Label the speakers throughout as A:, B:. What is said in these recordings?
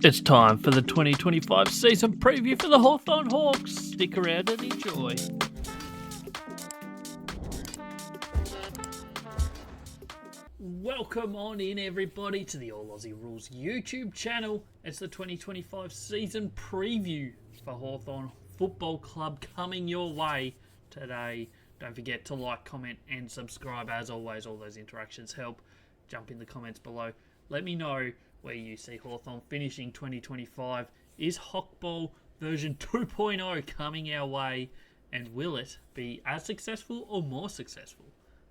A: It's time for the 2025 season preview for the Hawthorn Hawks. Stick around and enjoy. Welcome on in, everybody, to the All Aussie Rules YouTube channel. It's the 2025 season preview for Hawthorn Football Club coming your way today. Don't forget to like, comment and subscribe. As always, all those interactions help. Jump in the comments below. Let me know where you see Hawthorn finishing 2025. Is HokBall version 2.0 coming our way? And will it be as successful or more successful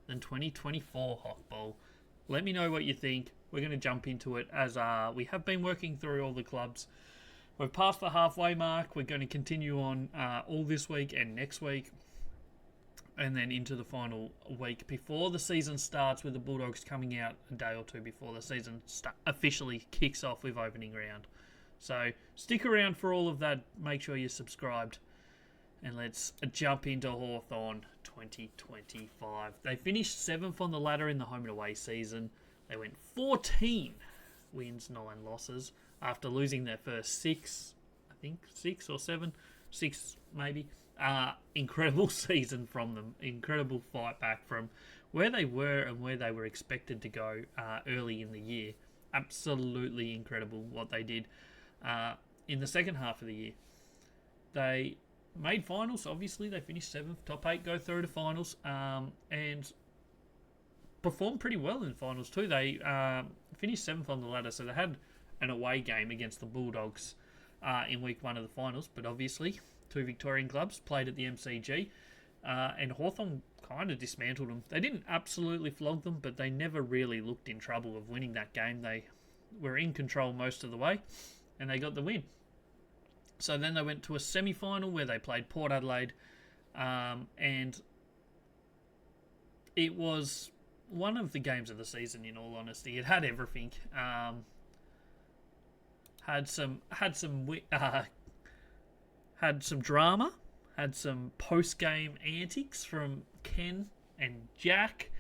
A: than 2024 HokBall? Let me know what you think. We're going to jump into it as we have been working through all the clubs. We've passed the halfway mark. We're going to continue on all this week and next week. And then into the final week before the season starts, with the Bulldogs coming out a day or two before the season officially kicks off with opening round. So stick around for all of that. Make sure you're subscribed. And let's jump into Hawthorn 2025. They finished 7th on the ladder in the home and away season. They went 14 wins, 9 losses after losing their first 6 or 7. 6 maybe. Incredible season from them. Incredible fight back from where they were and where they were expected to go early in the year. Absolutely incredible what they did in the second half of the year. They made finals, obviously. They finished 7th. Top 8 go through to finals and performed pretty well in finals too. They finished 7th on the ladder, so they had an away game against the Bulldogs in week 1 of the finals, but obviously 2 Victorian clubs played at the MCG, and Hawthorn kind of dismantled them. They didn't absolutely flog them, but they never really looked in trouble of winning that game. They were in control most of the way, and they got the win. So then they went to a semi-final where they played Port Adelaide, and it was one of the games of the season, in all honesty. It had everything. Had some drama, had some post-game antics from Ken and Jack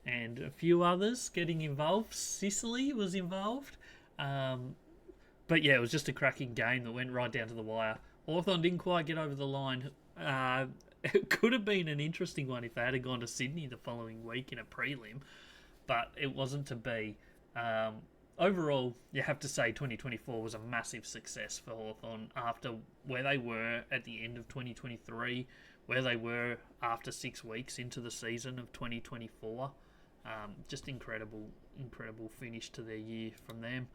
A: and a few others getting involved. Sicily was involved. But yeah, it was just a cracking game that went right down to the wire. Hawthorn didn't quite get over the line. It could have been an interesting one if they had gone to Sydney the following week in a prelim, but it wasn't to be. Overall, you have to say 2024 was a massive success for Hawthorn after where they were at the end of 2023, where they were after 6 weeks into the season of 2024. Just incredible finish to their year from them.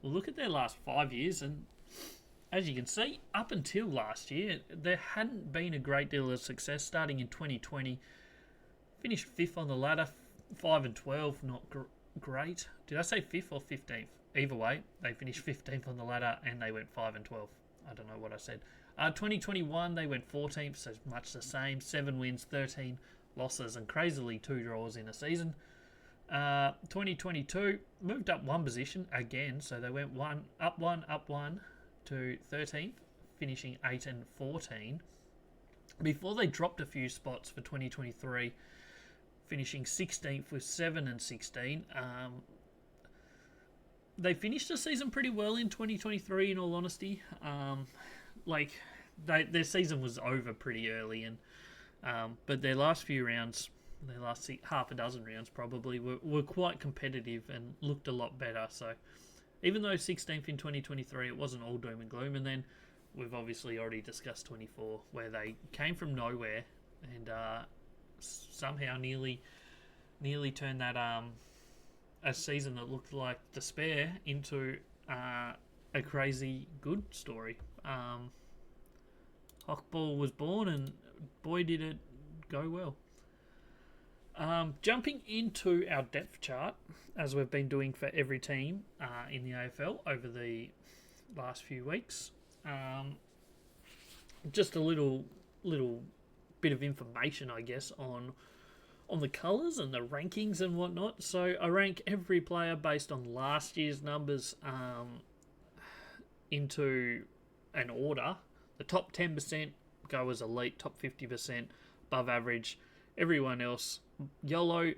A: We'll look at their last 5 years, and as you can see, up until last year, there hadn't been a great deal of success. Starting in 2020, finished 5th on the ladder, 5-12, not great. Did I say 5th or 15th? Either way, they finished 15th on the ladder and they went 5-12. I don't know what I said. 2021, they went 14th, so much the same. 7 wins, 13 losses, and crazily 2 draws in a season. 2022, moved up 1 position again, so they went up one to 13th, finishing 8-14. Before they dropped a few spots for 2023, finishing 16th with 7-16. They finished the season pretty well in 2023, in all honesty. Their season was over pretty early, and but their last few rounds, their last half a dozen rounds probably, were quite competitive and looked a lot better. So even though 16th in 2023, it wasn't all doom and gloom. And then we've obviously already discussed 24, where they came from nowhere and somehow nearly turned that a season that looked like despair into a crazy good story. HokBall was born, and boy did it go well. Jumping into our depth chart, as we've been doing for every team in the AFL over the last few weeks. Just a little bit of information, I guess, on the colours and the rankings and whatnot. So I rank every player based on last year's numbers into an order. The top 10% go as elite, top 50% above average. Everyone else, yellow,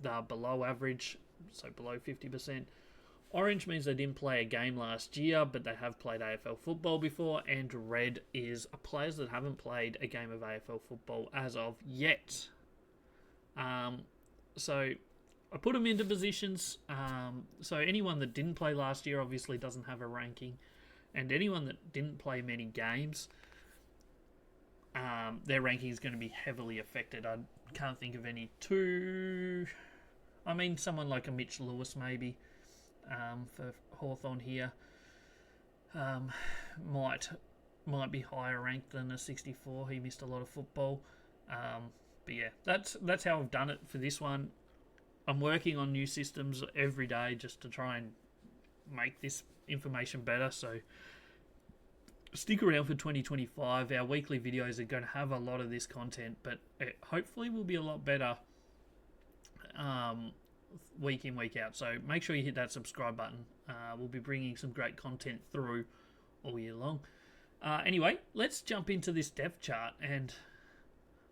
A: they're below average, so below 50%. Orange means they didn't play a game last year, but they have played AFL football before. And red is players that haven't played a game of AFL football as of yet. So I put them into positions. So anyone that didn't play last year obviously doesn't have a ranking. And anyone that didn't play many games, their ranking is going to be heavily affected. I can't think of any too... I mean, someone like a Mitch Lewis maybe. For Hawthorn here, might be higher ranked than a 64. He missed a lot of football, but yeah, that's how I've done it for this one. I'm working on new systems every day just to try and make this information better. So stick around for 2025. Our weekly videos are going to have a lot of this content, but it hopefully will be a lot better. Week in, week out. So make sure you hit that subscribe button. We'll be bringing some great content through all year long. Anyway, let's jump into this depth chart and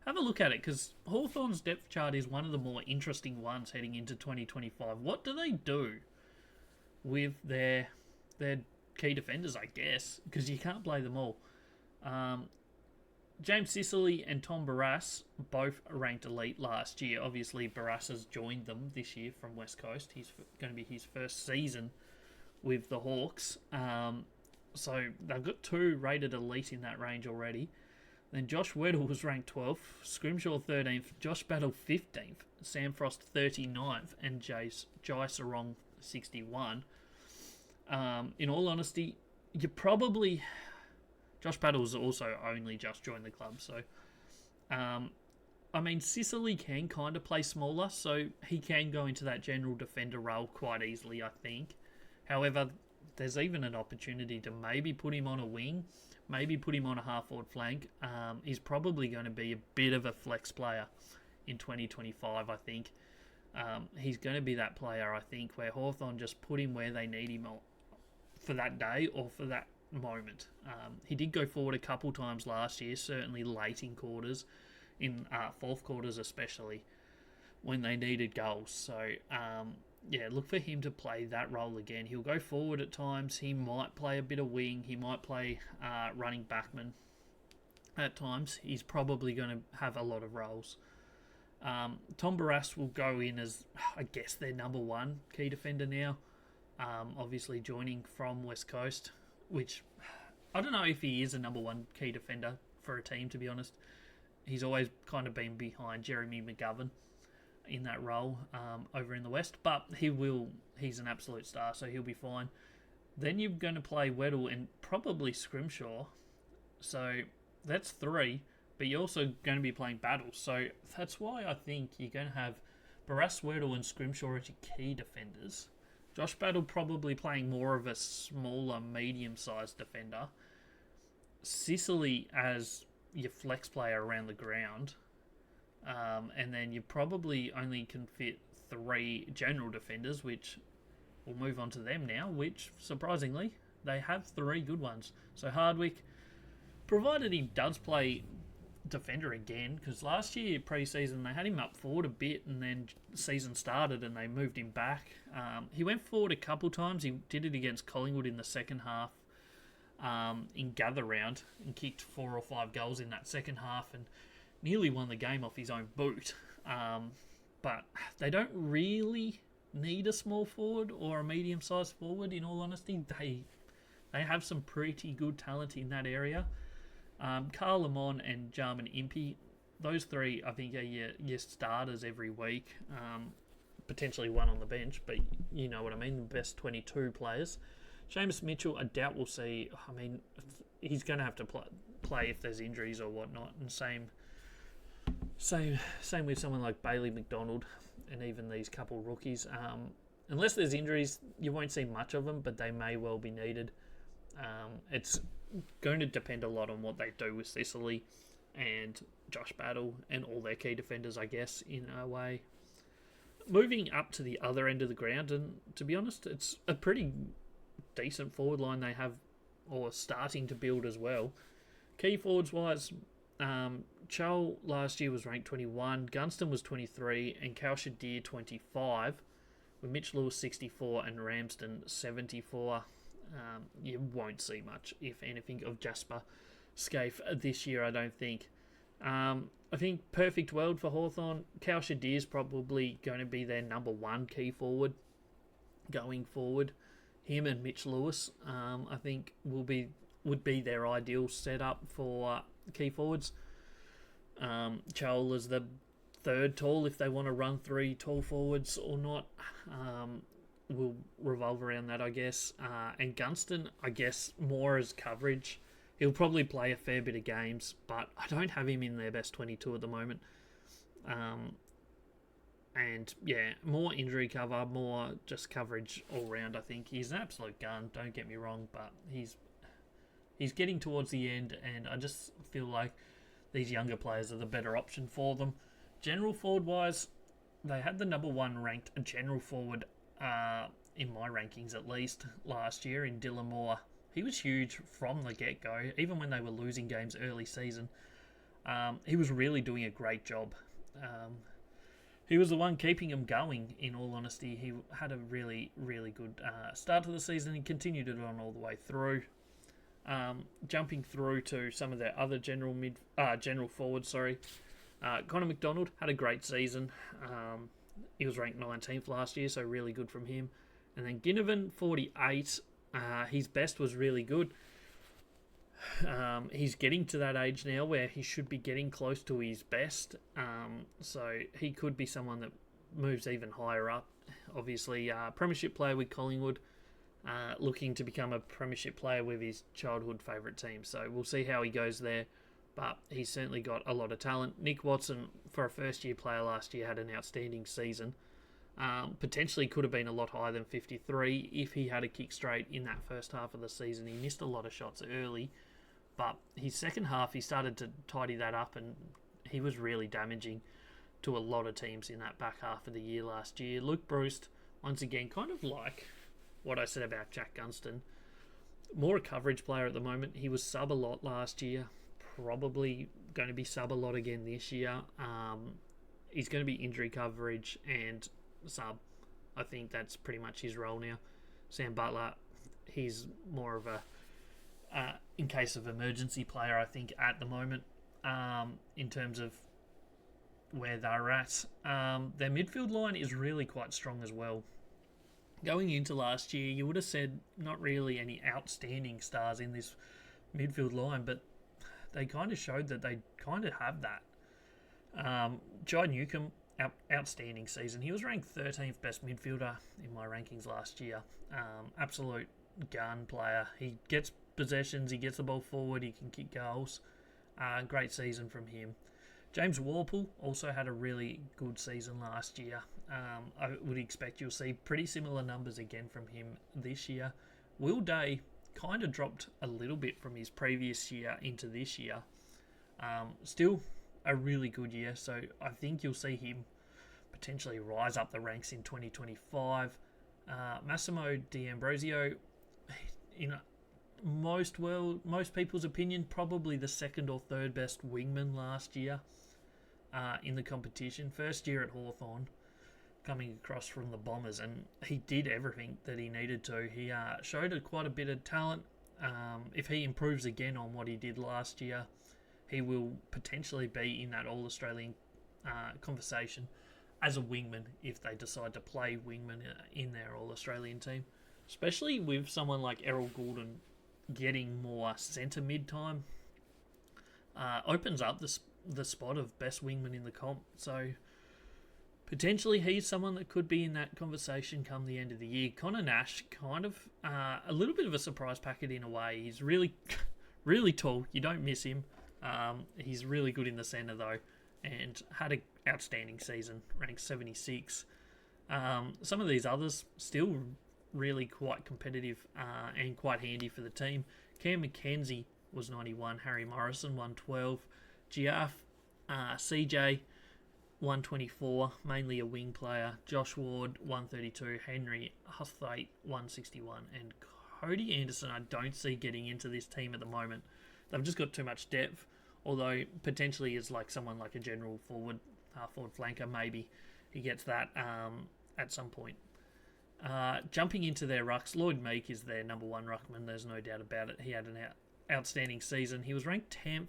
A: have a look at it, because Hawthorn's depth chart is one of the more interesting ones heading into 2025. What do they do with their key defenders, I guess, because you can't play them all. James Sicily and Tom Barrass both ranked elite last year. Obviously, Barrass has joined them this year from West Coast. He's going to be his first season with the Hawks. So they've got 2 rated elite in that range already. Then Josh Weddle was ranked 12th, Scrimshaw 13th, Josh Battle 15th, Sam Frost 39th, and Jai Sarong 61. In all honesty, you probably... Josh Battle's also only just joined the club, so... I mean, Sicily can kind of play smaller, so he can go into that general defender role quite easily, I think. However, there's even an opportunity to maybe put him on a wing, maybe put him on a half-forward flank. He's probably going to be a bit of a flex player in 2025, I think. He's going to be that player, I think, where Hawthorn just put him where they need him for that day or for that moment. He did go forward a couple times last year, certainly late in quarters, in fourth quarters especially, when they needed goals. So, yeah, look for him to play that role again. He'll go forward at times. He might play a bit of wing. He might play running backman at times. He's probably going to have a lot of roles. Tom Barrass will go in as, I guess, their number 1 key defender now. Obviously joining from West Coast, which I don't know if he is a number 1 key defender for a team, to be honest. He's always kind of been behind Jeremy McGovern in that role over in the West, but he's an absolute star, so he'll be fine. Then you're going to play Weddle and probably Scrimshaw, so that's 3, but you're also going to be playing Battles, so that's why I think you're going to have Barrass, Weddle and Scrimshaw as your key defenders. Josh Battle probably playing more of a smaller, medium-sized defender. Sicily as your flex player around the ground. And then you probably only can fit 3 general defenders, which we'll move on to them now, which, surprisingly, they have 3 good ones. So Hardwick, provided he does play defender again, because last year pre-season they had him up forward a bit, and then the season started and they moved him back. He went forward a couple times. He did it against Collingwood in the second half in gather round and kicked 4 or 5 goals in that second half and nearly won the game off his own boot. But they don't really need a small forward or a medium-sized forward, in all honesty. They have some pretty good talent in that area. Carl Lamont and Jarman Impey, those 3 I think are your starters every week. Potentially one on the bench, but you know what I mean, the best 22 players. Seamus Mitchell, I doubt we'll see. I mean, he's going to have to play if there's injuries or whatnot, and same with someone like Bailey McDonald and even these couple rookies. Unless there's injuries, you won't see much of them, but they may well be needed. It's going to depend a lot on what they do with Sicily and Josh Battle and all their key defenders, I guess, in a way. Moving up to the other end of the ground, and to be honest, it's a pretty decent forward line they have, or starting to build as well. Key forwards wise, Chal last year was ranked 21, Gunston was 23, and Kaushadir 25. with Mitch Lewis 64 and Ramsden 74. You won't see much, if anything, of Jasper Scaife this year, I don't think. I think perfect world for Hawthorn. Cal Shadir is probably going to be their number one key forward going forward. Him and Mitch Lewis, I think, would be their ideal setup for key forwards. Chol is the third tall if they want to run three tall forwards or not. Will revolve around that, I guess. And Gunston, I guess, more as coverage. He'll probably play a fair bit of games, but I don't have him in their best 22 at the moment. And yeah, more injury cover, more just coverage all round, I think. He's an absolute gun, don't get me wrong, but he's getting towards the end, and I just feel like these younger players are the better option for them. General forward-wise, they had the number one ranked general forward, in my rankings at least, last year in Dylan Moore. He was huge from the get-go, even when they were losing games early season. He was really doing a great job. He was the one keeping them going, in all honesty. He had a really, really good start to the season and continued it on all the way through. Jumping through to some of their other general forwards, Connor McDonald had a great season. He was ranked 19th last year, so really good from him. And then Ginnivan, 48. His best was really good. He's getting to that age now where he should be getting close to his best. So he could be someone that moves even higher up. Obviously, premiership player with Collingwood, looking to become a premiership player with his childhood favourite team. So we'll see how he goes there. But he's certainly got a lot of talent. Nick Watson, for a first-year player last year, had an outstanding season. Potentially could have been a lot higher than 53 if he had a kick straight in that first half of the season. He missed a lot of shots early, but his second half, he started to tidy that up, and he was really damaging to a lot of teams in that back half of the year last year. Luke Bruce, once again, kind of like what I said about Jack Gunston, more a coverage player at the moment. He was sub a lot last year, probably going to be sub a lot again this year. He's going to be injury coverage and sub. I think that's pretty much his role now. Sam Butler, he's more of a in case of emergency player, I think, at the moment, in terms of where they're at. Their midfield line is really quite strong as well. Going into last year, you would have said not really any outstanding stars in this midfield line, but they kind of showed that they kind of have that. Jai Newcomb, outstanding season. He was ranked 13th best midfielder in my rankings last year. Absolute gun player. He gets possessions, he gets the ball forward, he can kick goals. Great season from him. James Warple also had a really good season last year. I would expect you'll see pretty similar numbers again from him this year. Will Day kind of dropped a little bit from his previous year into this year. Still a really good year, so I think you'll see him potentially rise up the ranks in 2025. Massimo D'Ambrosio, in most people's opinion, probably the second or third best wingman last year in the competition. First year at Hawthorn, coming across from the Bombers, and he did everything that he needed to. He showed quite a bit of talent. If he improves again on what he did last year, he will potentially be in that All-Australian conversation as a wingman if they decide to play wingman in their All-Australian team. Especially with someone like Errol Goulden getting more centre mid-time. Opens up the spot of best wingman in the comp. So potentially he's someone that could be in that conversation come the end of the year. Connor Nash, kind of a little bit of a surprise packet in a way. He's really, really tall. You don't miss him. He's really good in the centre though, and had an outstanding season, ranked 76. Some of these others still really quite competitive and quite handy for the team. Cam McKenzie was 91, Harry Morrison 112, Giaf, CJ 124, mainly a wing player, Josh Ward 132, Henry Huthwaite 161, and Cody Anderson I don't see getting into this team at the moment. They've just got too much depth, although potentially is like someone like a general forward flanker, maybe he gets that at some point. Jumping into their rucks, Lloyd Meek is their number one ruckman. There's no doubt about it. He had an outstanding season. He was ranked 10th.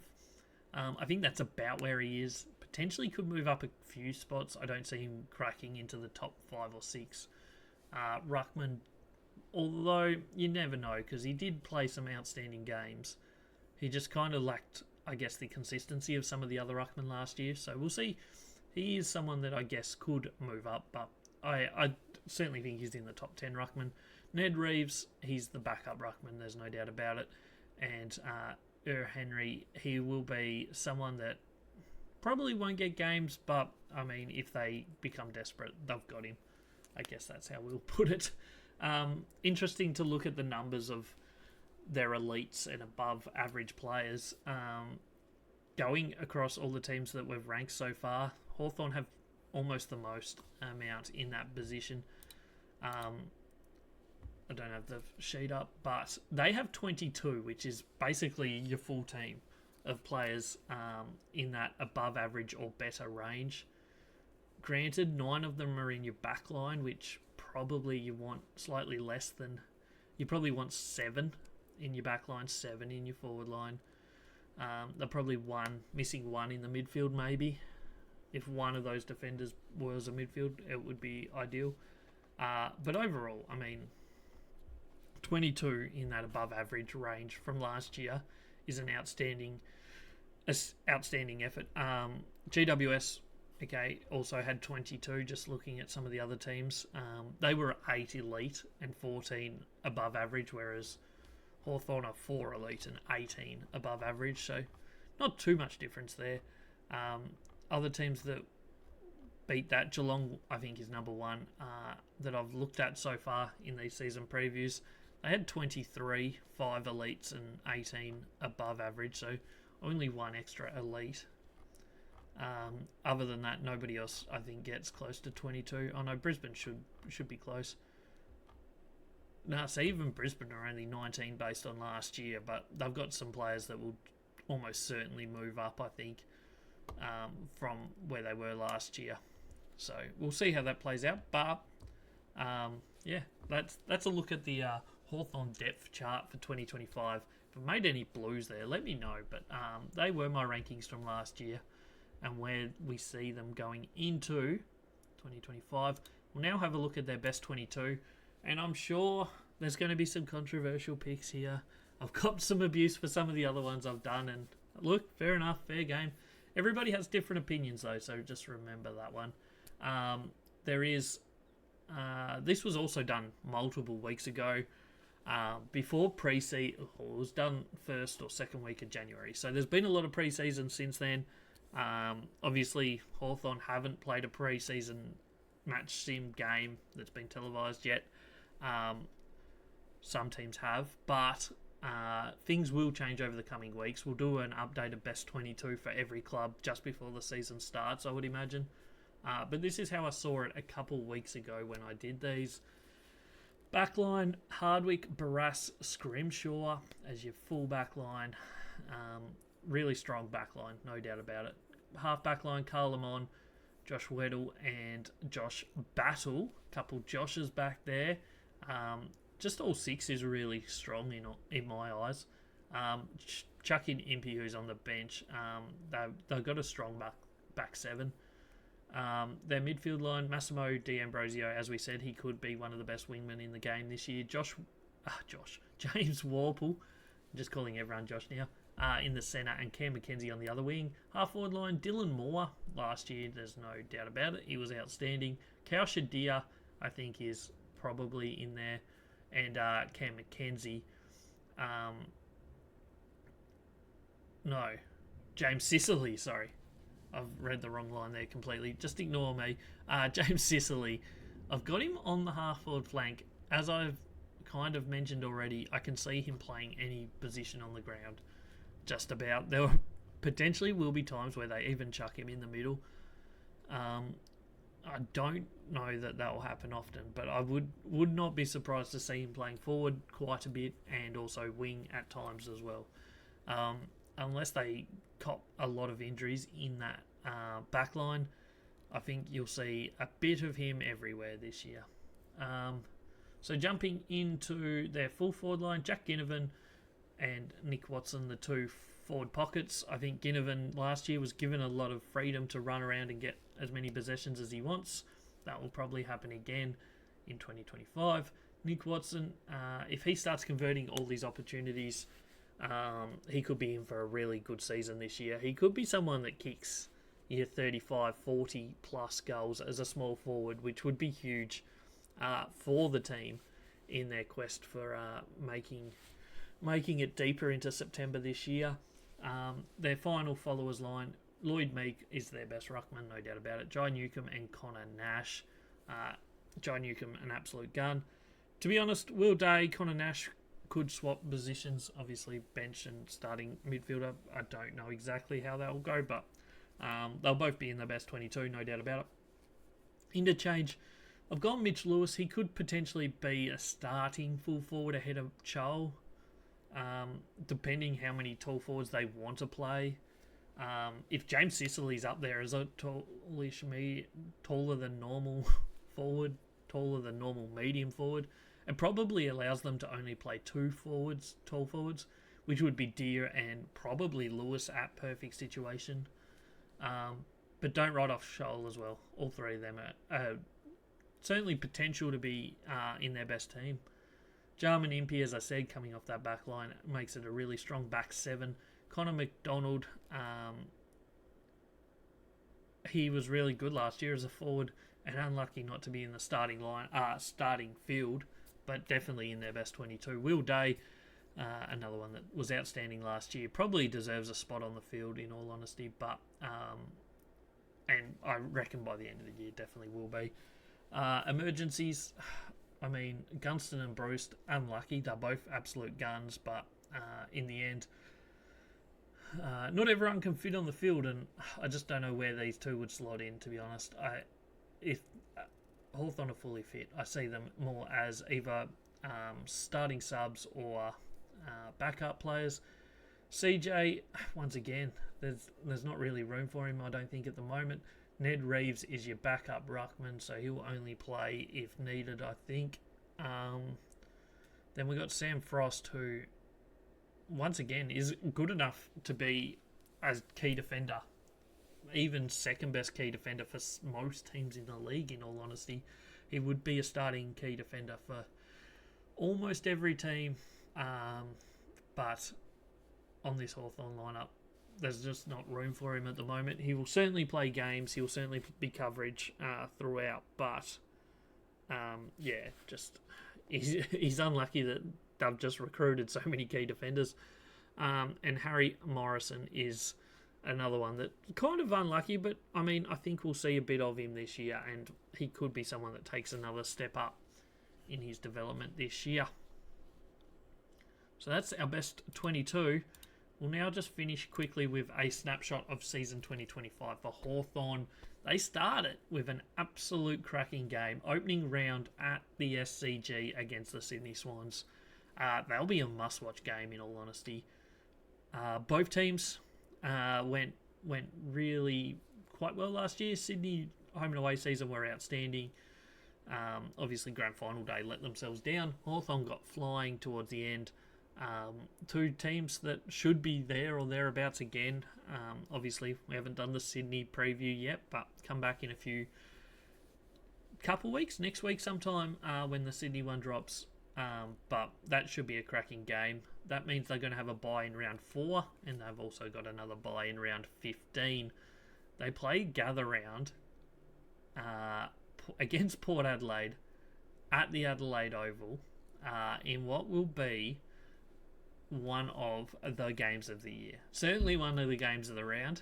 A: I think that's about where he is. Potentially could move up a few spots. I don't see him cracking into the top 5 or 6. Ruckman, although you never know, because he did play some outstanding games. He just kind of lacked, I guess, the consistency of some of the other ruckmen last year. So we'll see. He is someone that I guess could move up, but I certainly think he's in the top 10 ruckman. Ned Reeves, he's the backup ruckman. There's no doubt about it. And Henry, he will be someone that probably won't get games, but I mean, if they become desperate, they've got him. I guess that's how we'll put it. Interesting to look at the numbers of their elites and above average players. Going across all the teams that we've ranked so far, Hawthorn have almost the most amount in that position. I don't have the sheet up, but they have 22, which is basically your full team of players in that above average or better range. Granted, 9 of them are in your back line, which probably you want slightly less than... You probably want 7 in your back line, 7 in your forward line. They're probably missing 1 in the midfield maybe. If one of those defenders was a midfield, it would be ideal. But overall, I mean, 22 in that above average range from last year is an outstanding effort. GWS, okay, also had 22, just looking at some of the other teams. They were 8 elite and 14 above average, whereas Hawthorn are 4 elite and 18 above average, so not too much difference there. Other teams that beat that, Geelong, I think, is number 1 that I've looked at so far in these season previews. They had 23, 5 elites and 18 above average, so only 1 extra elite. Other than that, nobody else, I think, gets close to 22. I know Brisbane should be close. No, so even Brisbane are only 19 based on last year, but they've got some players that will almost certainly move up, I think, from where they were last year. So we'll see how that plays out. But yeah, that's a look at the Hawthorn depth chart for 2025. If I've made any blues there, let me know. But they were my rankings from last year and where we see them going into 2025. We'll now have a look at their best 22. And I'm sure there's going to be some controversial picks here. I've got some abuse for some of the other ones I've done. And look, fair enough, fair game. Everybody has different opinions, though, so just remember that one. There is... this was also done multiple weeks ago. Before pre-season... It was done first or second week of January. So there's been a lot of pre-season since then. Obviously, Hawthorn haven't played a pre-season match sim game that's been televised yet. Some teams have, but things will change over the coming weeks. We'll do an updated best 22 for every club just before the season starts, I would imagine. But this is how I saw it a couple weeks ago when I did these. Backline, Hardwick, Barras, Scrimshaw as your full backline. Really strong backline, no doubt about it. Half backline, Carl Lamont, Josh Weddle and Josh Battle. Couple Joshes back there. Just all 6 is really strong in my eyes. Chuck in Impey, who's on the bench. They've got a strong back 7. Their midfield line, Massimo D'Ambrosio, as we said, he could be one of the best wingmen in the game this year. James Warple, I'm just calling everyone Josh now, in the centre, and Cam McKenzie on the other wing. Half-forward line, Dylan Moore. Last year, there's no doubt about it. He was outstanding. Kao Shadia, I think, is probably in there. And Cam McKenzie. James Sicily, sorry. I've read the wrong line there completely. Just ignore me. James Sicily. I've got him on the half-forward flank. As I've kind of mentioned already, I can see him playing any position on the ground. Just about. There potentially will be times where they even chuck him in the middle. I don't know that will happen often, but I would not be surprised to see him playing forward quite a bit and also wing at times as well. Unless they cop a lot of injuries in that back line, I think you'll see a bit of him everywhere this year. So jumping into their full forward line, Jack Ginnivan and Nick Watson, the two forward pockets. I think Ginnivan last year was given a lot of freedom to run around and get as many possessions as he wants. That will probably happen again in 2025. Nick Watson, if he starts converting all these opportunities, he could be in for a really good season this year. He could be someone that kicks 35, 40 plus goals as a small forward, which would be huge for the team in their quest for making it deeper into September this year. Their final followers line, Lloyd Meek is their best ruckman, no doubt about it. Jai Newcomb and Connor Nash. Jai Newcomb, an absolute gun. To be honest, Will Day, Connor Nash could swap positions, obviously bench and starting midfielder. I don't know exactly how that will go, but they'll both be in the best 22, no doubt about it. Interchange, I've gone Mitch Lewis. He could potentially be a starting full forward ahead of Chol, depending how many tall forwards they want to play. If James Sicily's up there as a taller than normal forward, taller than normal medium forward, it probably allows them to only play two forwards, tall forwards, which would be Deere and probably Lewis at perfect situation. But don't write off Shoal as well. All three of them are certainly potential to be in their best team. Jarman Impey, as I said, coming off that back line, makes it a really strong back seven. Connor McDonald, he was really good last year as a forward and unlucky not to be in the starting field, but definitely in their best 22. Will Day, another one that was outstanding last year, probably deserves a spot on the field in all honesty, but and I reckon by the end of the year definitely will be. Emergencies, I mean, Gunston and Bruce, unlucky. They're both absolute guns, but in the end, not everyone can fit on the field, and I just don't know where these two would slot in, to be honest. If Hawthorn are fully fit, I see them more as either starting subs or backup players. CJ, once again, there's not really room for him, I don't think, at the moment. Ned Reeves is your backup ruckman, so he'll only play if needed, I think. Then we got Sam Frost, who, once again, is good enough to be a key defender. Even second best key defender for most teams in the league, in all honesty. He would be a starting key defender for almost every team. But on this Hawthorn lineup, there's just not room for him at the moment. He will certainly play games. He will certainly be coverage throughout. But, he's unlucky that they've just recruited so many key defenders. And Harry Morrison is another one that kind of unlucky, but, I mean, I think we'll see a bit of him this year, and he could be someone that takes another step up in his development this year. So that's our best 22. We'll now just finish quickly with a snapshot of season 2025 for Hawthorn. They started with an absolute cracking game, opening round at the SCG against the Sydney Swans. That'll be a must-watch game, in all honesty. Both teams went really quite well last year. Sydney home and away season were outstanding. Obviously, grand final day let themselves down. Hawthorn got flying towards the end. Two teams that should be there or thereabouts again. Obviously, we haven't done the Sydney preview yet, but come back in a couple weeks, next week sometime, when the Sydney one drops. But that should be a cracking game. That means they're going to have a bye in round 4, and they've also got another bye in round 15. They play gather round against Port Adelaide at the Adelaide Oval in what will be one of the games of the year. Certainly one of the games of the round.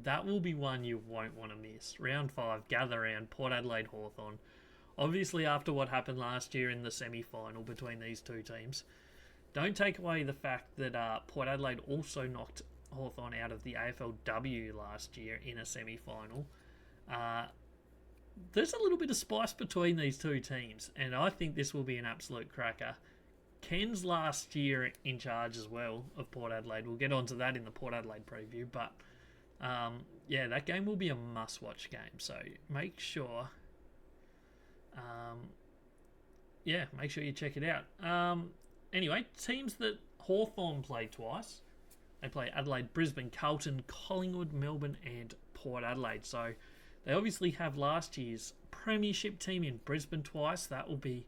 A: That will be one you won't want to miss. Round 5, gather round, Port Adelaide Hawthorn. Obviously, after what happened last year in the semi-final between these two teams, don't take away the fact that Port Adelaide also knocked Hawthorn out of the AFLW last year in a semi-final. There's a little bit of spice between these two teams, and I think this will be an absolute cracker. Ken's last year in charge as well of Port Adelaide. We'll get onto that in the Port Adelaide preview, but that game will be a must-watch game, so make sure yeah, make sure you check it out. Anyway, teams that Hawthorn play twice. They play Adelaide, Brisbane, Carlton, Collingwood, Melbourne, and Port Adelaide. So they obviously have last year's premiership team in Brisbane twice. That will be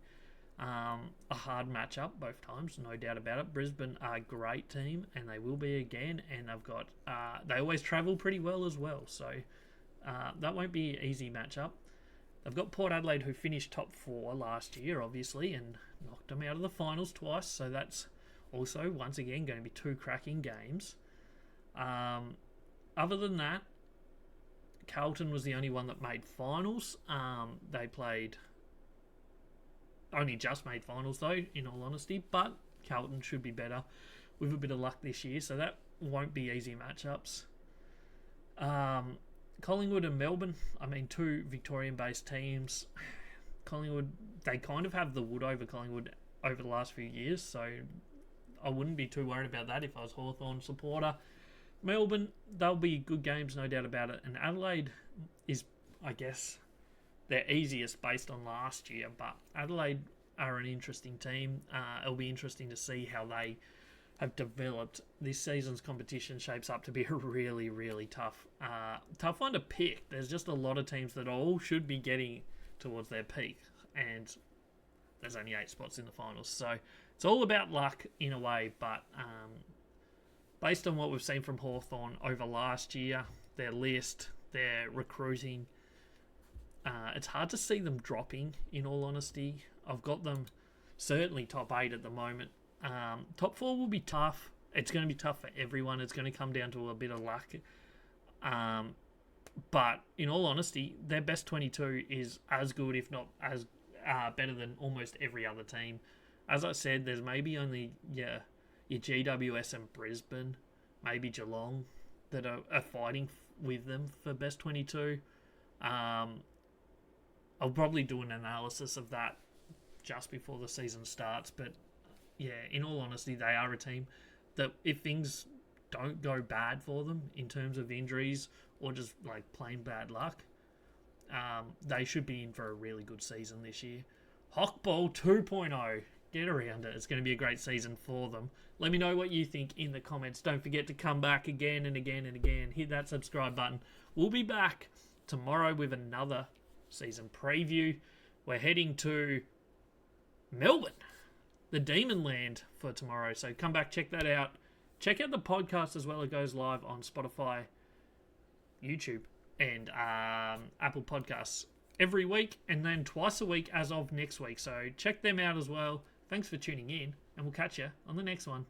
A: a hard matchup both times, no doubt about it. Brisbane are a great team, and they will be again. And they've got they always travel pretty well as well. So that won't be an easy matchup. They've got Port Adelaide, who finished top 4 last year, obviously, and knocked them out of the finals twice. So that's also, once again, going to be 2 cracking games. Other than that, Carlton was the only one that made finals. They only just made finals, though, in all honesty. But Carlton should be better with a bit of luck this year. So that won't be easy matchups. Collingwood and Melbourne, 2 Victorian-based teams. Collingwood, they kind of have the wood over Collingwood over the last few years, so I wouldn't be too worried about that if I was a Hawthorn supporter. Melbourne, they'll be good games, no doubt about it. And Adelaide is, I guess, their easiest based on last year, but Adelaide are an interesting team. It'll be interesting to see how they have developed. This season's competition shapes up to be a really, really tough one to pick. There's just a lot of teams that all should be getting towards their peak, and there's only 8 spots in the finals. So it's all about luck in a way, but based on what we've seen from Hawthorn over last year, their list, their recruiting, it's hard to see them dropping, in all honesty. I've got them certainly top 8 at the moment. Top 4 will be tough. It's going to be tough for everyone. It's going to come down to a bit of luck. But in all honesty, their best 22 is as good, if not as better than almost every other team. As I said, there's maybe only your GWS and Brisbane, maybe Geelong, that are fighting with them for best 22. I'll probably do an analysis of that just before the season starts, but yeah, in all honesty, they are a team that if things don't go bad for them in terms of injuries or just like plain bad luck, they should be in for a really good season this year. HokBall 2.0, get around it. It's going to be a great season for them. Let me know what you think in the comments. Don't forget to come back again and again and again. Hit that subscribe button. We'll be back tomorrow with another season preview. We're heading to Melbourne, the Demon Land, for tomorrow. So come back, check that out. Check out the podcast as well. It goes live on Spotify, YouTube, and Apple Podcasts every week, and then twice a week as of next week. So check them out as well. Thanks for tuning in, and we'll catch you on the next one.